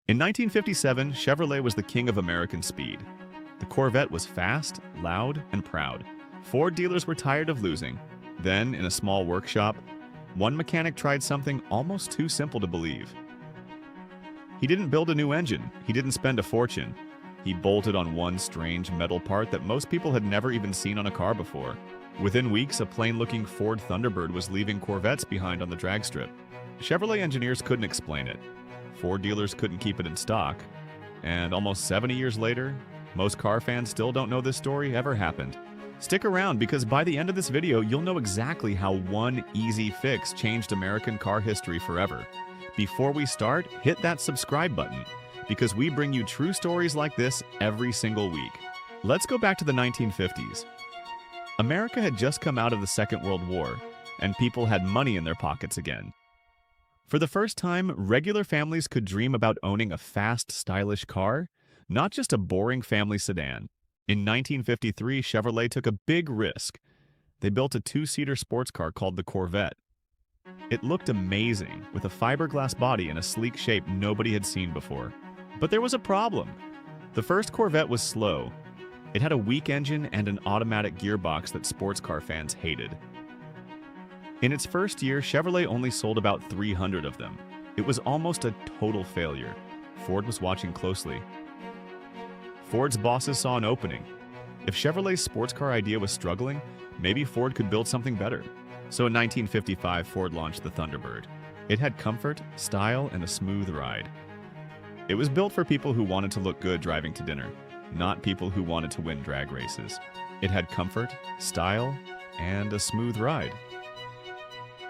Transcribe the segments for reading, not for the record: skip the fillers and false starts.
In 1957, Chevrolet was the king of American speed. The Corvette was fast, loud, and proud. Ford dealers were tired of losing. Then, in a small workshop, one mechanic tried something almost too simple to believe. He didn't build a new engine. He didn't spend a fortune. He bolted on one strange metal part that most people had never even seen on a car before. Within weeks, a plain-looking Ford Thunderbird was leaving Corvettes behind on the drag strip. Chevrolet engineers couldn't explain it. Ford dealers couldn't keep it in stock. And almost 70 years later, most car fans still don't know this story ever happened. Stick around, because by the end of this video, you'll know exactly how one easy fix changed American car history forever. Before we start, hit that subscribe button, because we bring you true stories like this every single week. Let's go back to the 1950s. America had just come out of the Second World War, and people had money in their pockets again. For the first time, regular families could dream about owning a fast, stylish car, not just a boring family sedan. In 1953, Chevrolet took a big risk. They built a two-seater sports car called the Corvette. It looked amazing, with a fiberglass body and a sleek shape nobody had seen before. But there was a problem. The first Corvette was slow. It had a weak engine and an automatic gearbox that sports car fans hated. In its first year, Chevrolet only sold about 300 of them. It was almost a total failure. Ford was watching closely. Ford's bosses saw an opening. If Chevrolet's sports car idea was struggling, maybe Ford could build something better. So in 1955, Ford launched the Thunderbird. It had comfort, style, and a smooth ride. It was built for people who wanted to look good driving to dinner, not people who wanted to win drag races. It had comfort, style, and a smooth ride.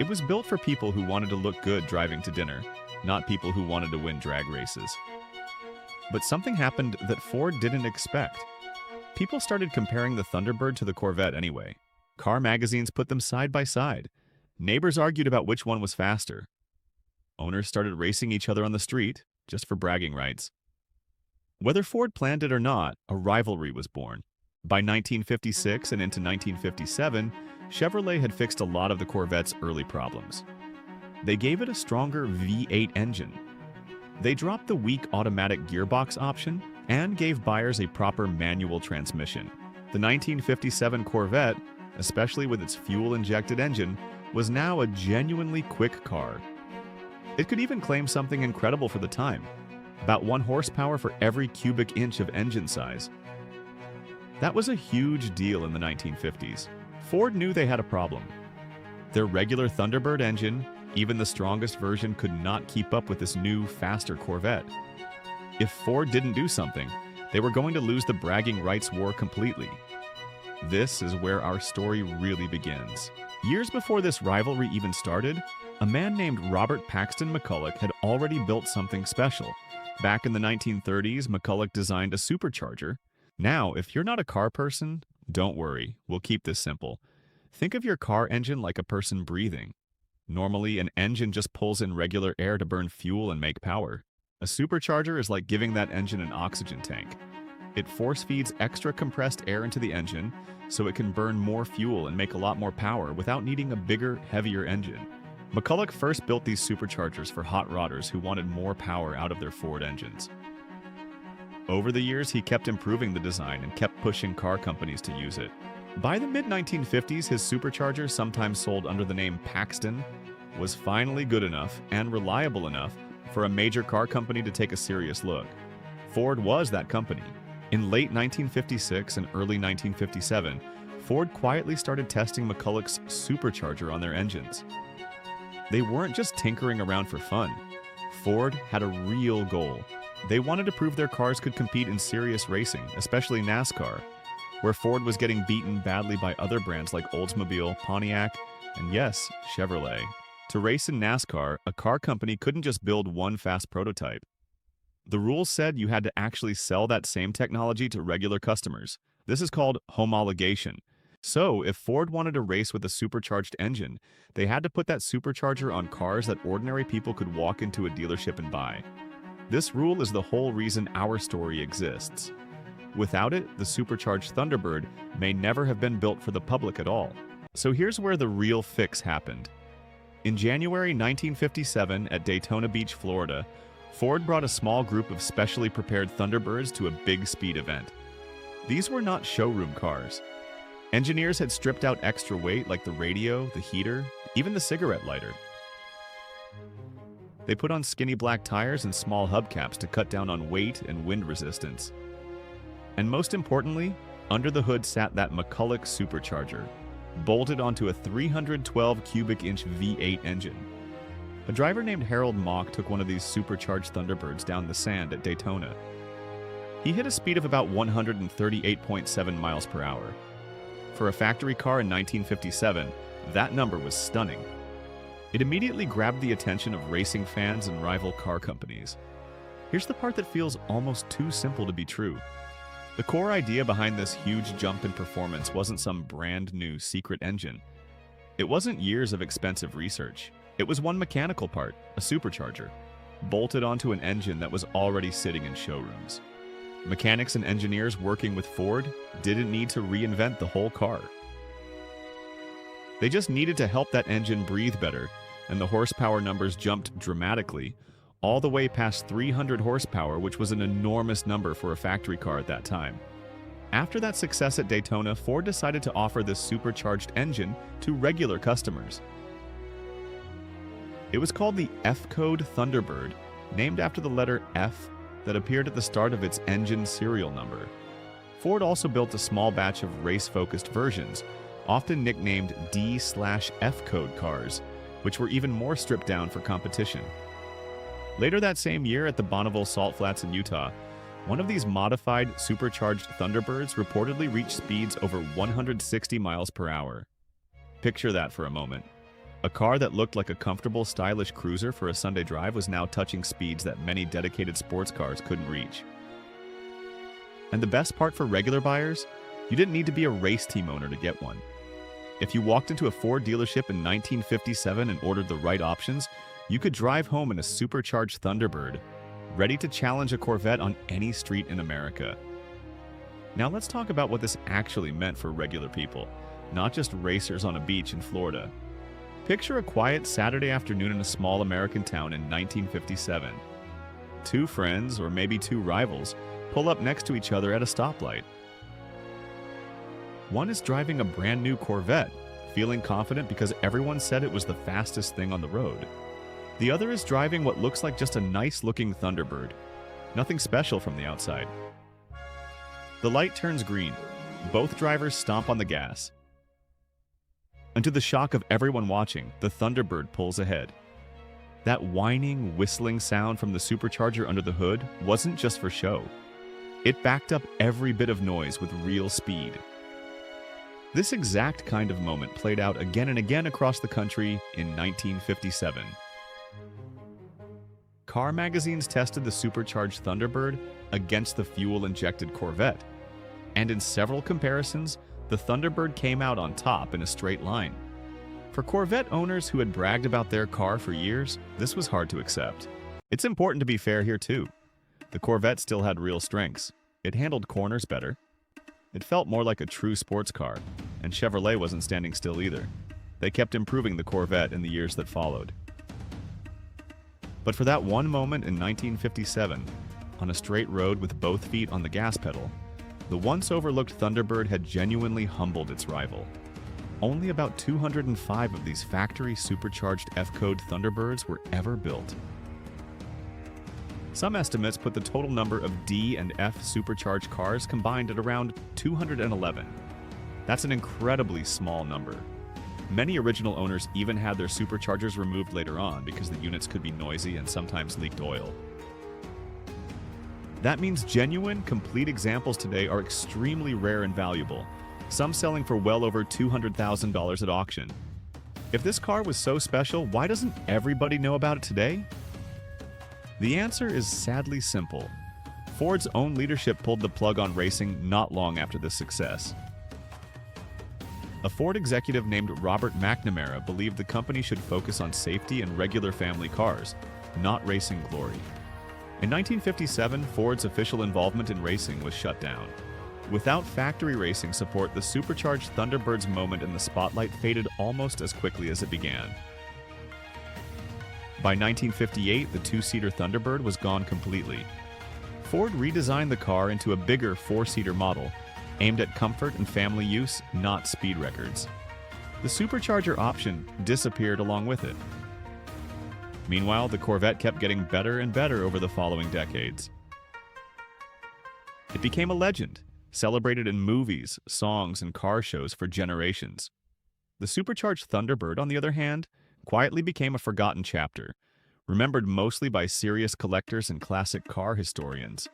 It was built for people who wanted to look good driving to dinner, not people who wanted to win drag races. But something happened that Ford didn't expect. People started comparing the Thunderbird to the Corvette anyway. Car magazines put them side by side. Neighbors argued about which one was faster. Owners started racing each other on the street, just for bragging rights. Whether Ford planned it or not, a rivalry was born. By 1956 and into 1957, Chevrolet had fixed a lot of the Corvette's early problems. They gave it a stronger V8 engine. They dropped the weak automatic gearbox option and gave buyers a proper manual transmission. The 1957 Corvette, especially with its fuel-injected engine, was now a genuinely quick car. It could even claim something incredible for the time, about 1 horsepower for every cubic inch of engine size. That was a huge deal in the 1950s. Ford knew they had a problem. Their regular Thunderbird engine, even the strongest version, could not keep up with this new, faster Corvette. If Ford didn't do something, they were going to lose the bragging rights war completely. This is where our story really begins. Years before this rivalry even started, a man named Robert Paxton McCulloch had already built something special. Back in the 1930s, McCulloch designed a supercharger. Now, if you're not a car person, don't worry, we'll keep this simple. Think of your car engine like a person breathing. Normally, an engine just pulls in regular air to burn fuel and make power. A supercharger is like giving that engine an oxygen tank. It force feeds extra compressed air into the engine so it can burn more fuel and make a lot more power without needing a bigger, heavier engine. McCulloch first built these superchargers for hot rodders who wanted more power out of their Ford engines. Over the years, he kept improving the design and kept pushing car companies to use it. By the mid-1950s, his supercharger, sometimes sold under the name Paxton, was finally good enough and reliable enough for a major car company to take a serious look. Ford was that company. In late 1956 and early 1957, Ford quietly started testing McCulloch's supercharger on their engines. They weren't just tinkering around for fun. Ford had a real goal. They wanted to prove their cars could compete in serious racing, especially NASCAR, where Ford was getting beaten badly by other brands like Oldsmobile, Pontiac, and yes, Chevrolet. To race in NASCAR, a car company couldn't just build one fast prototype. The rules said you had to actually sell that same technology to regular customers. This is called homologation. So, if Ford wanted to race with a supercharged engine, they had to put that supercharger on cars that ordinary people could walk into a dealership and buy. This rule is the whole reason our story exists. Without it, the supercharged Thunderbird may never have been built for the public at all. So here's where the real fix happened. In January 1957 at Daytona Beach, Florida, Ford brought a small group of specially prepared Thunderbirds to a big speed event. These were not showroom cars. Engineers had stripped out extra weight like the radio, the heater, even the cigarette lighter. They put on skinny black tires and small hubcaps to cut down on weight and wind resistance. And most importantly, under the hood sat that McCulloch supercharger, bolted onto a 312 cubic inch V8 engine. A driver named Harold Mock took one of these supercharged Thunderbirds down the sand at Daytona. He hit a speed of about 138.7 miles per hour. For a factory car in 1957, that number was stunning. It immediately grabbed the attention of racing fans and rival car companies. Here's the part that feels almost too simple to be true. The core idea behind this huge jump in performance wasn't some brand new secret engine. It wasn't years of expensive research. It was one mechanical part, a supercharger, bolted onto an engine that was already sitting in showrooms. Mechanics and engineers working with Ford didn't need to reinvent the whole car. They just needed to help that engine breathe better, and the horsepower numbers jumped dramatically, all the way past 300 horsepower, which was an enormous number for a factory car at that time. After that success at Daytona, Ford decided to offer this supercharged engine to regular customers. It was called the F-Code Thunderbird, named after the letter F that appeared at the start of its engine serial number. Ford also built a small batch of race-focused versions, often nicknamed D/F code cars, which were even more stripped down for competition. Later that same year at the Bonneville Salt Flats in Utah, one of these modified, supercharged Thunderbirds reportedly reached speeds over 160 miles per hour. Picture that for a moment. A car that looked like a comfortable, stylish cruiser for a Sunday drive was now touching speeds that many dedicated sports cars couldn't reach. And the best part for regular buyers? You didn't need to be a race team owner to get one. If you walked into a Ford dealership in 1957 and ordered the right options, you could drive home in a supercharged Thunderbird, ready to challenge a Corvette on any street in America. Now let's talk about what this actually meant for regular people, not just racers on a beach in Florida. Picture a quiet Saturday afternoon in a small American town in 1957. Two friends, or maybe two rivals, pull up next to each other at a stoplight. One is driving a brand new Corvette, feeling confident because everyone said it was the fastest thing on the road. The other is driving what looks like just a nice-looking Thunderbird. Nothing special from the outside. The light turns green. Both drivers stomp on the gas. And to the shock of everyone watching, the Thunderbird pulls ahead. That whining, whistling sound from the supercharger under the hood wasn't just for show. It backed up every bit of noise with real speed. This exact kind of moment played out again and again across the country in 1957. Car magazines tested the supercharged Thunderbird against the fuel-injected Corvette, and in several comparisons, the Thunderbird came out on top in a straight line. For Corvette owners who had bragged about their car for years, this was hard to accept. It's important to be fair here too. The Corvette still had real strengths. It handled corners better. It felt more like a true sports car, and Chevrolet wasn't standing still either. They kept improving the Corvette in the years that followed. But for that one moment in 1957, on a straight road with both feet on the gas pedal, the once overlooked Thunderbird had genuinely humbled its rival. Only about 205 of these factory supercharged F-Code Thunderbirds were ever built. Some estimates put the total number of D and F supercharged cars combined at around 211. That's an incredibly small number. Many original owners even had their superchargers removed later on because the units could be noisy and sometimes leaked oil. That means genuine, complete examples today are extremely rare and valuable, some selling for well over $200,000 at auction. If this car was so special, why doesn't everybody know about it today? The answer is sadly simple. Ford's own leadership pulled the plug on racing not long after this success. A Ford executive named Robert McNamara believed the company should focus on safety and regular family cars, not racing glory. In 1957, Ford's official involvement in racing was shut down. Without factory racing support, the supercharged Thunderbird's moment in the spotlight faded almost as quickly as it began. By 1958, the two-seater Thunderbird was gone completely. Ford redesigned the car into a bigger four-seater model, aimed at comfort and family use, not speed records. The supercharger option disappeared along with it. Meanwhile, the Corvette kept getting better and better over the following decades. It became a legend, celebrated in movies, songs, and car shows for generations. The supercharged Thunderbird, on the other hand, quietly became a forgotten chapter, remembered mostly by serious collectors and classic car historians.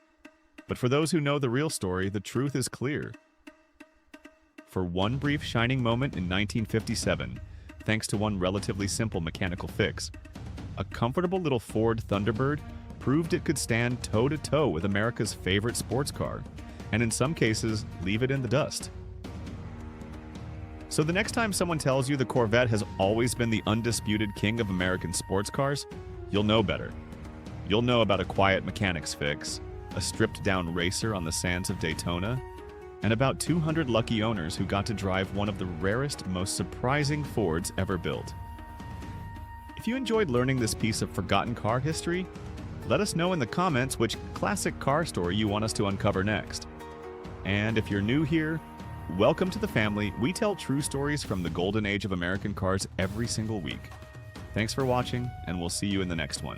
But for those who know the real story, the truth is clear. For one brief shining moment in 1957, thanks to one relatively simple mechanical fix, a comfortable little Ford Thunderbird proved it could stand toe-to-toe with America's favorite sports car, and in some cases, leave it in the dust. So the next time someone tells you the Corvette has always been the undisputed king of American sports cars, you'll know better. You'll know about a quiet mechanics fix, a stripped-down racer on the sands of Daytona, and about 200 lucky owners who got to drive one of the rarest, most surprising Fords ever built. If you enjoyed learning this piece of forgotten car history, let us know in the comments which classic car story you want us to uncover next. And if you're new here, welcome to the family. We tell true stories from the golden age of American cars every single week. Thanks for watching, and we'll see you in the next one.